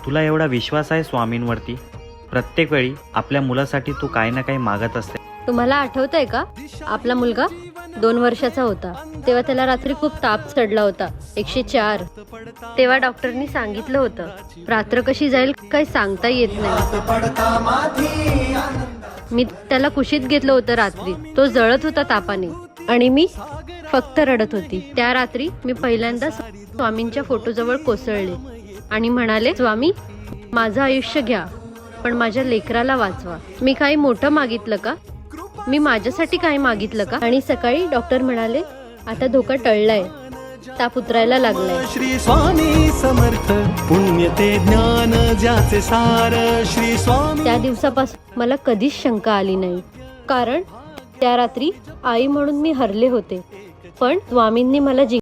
तुला एवढा विश्वास आहे स्वामींवरती? प्रत्येक वेळी आपल्या मुलासाठी तू काही ना काही मागत असते. तुम्हाला आठवतंय का, आपला मुलगा 2 वर्षाचा होता तेव्हा त्याला रात्री खूप ताप चढला होता, 104. तेव्हा डॉक्टरनी सांगितलं होतं रात्र कशी जाईल काही सांगता येत नाही. मी त्याला कुशीत घेतलं होतं रात्री. तो जळत होता तापाने आणि मी फक्त रडत होती. त्या रात्री मी पहिल्यांदा स्वामींच्या फोटोजवळ कोसळले आणि म्हणाले, स्वामी माझं आयुष्य घ्या पण माझ्या लेकराला वाचवा. मी काही मोठं मागितलं का? मी माझ्यासाठी काही मागितलं का? आणि सकाळी डॉक्टर म्हणाले आता धोका टळलाय, ताप उतरायला लागलाय. श्री स्वामी समर्थ पुण्य ते ज्ञान ज्याचे सार श्री स्वामी. त्या दिवसापासून मला कधीच शंका आली नाही, कारण त्या रात्री आई म्हणून मी हरले होते पण स्वामींनी मला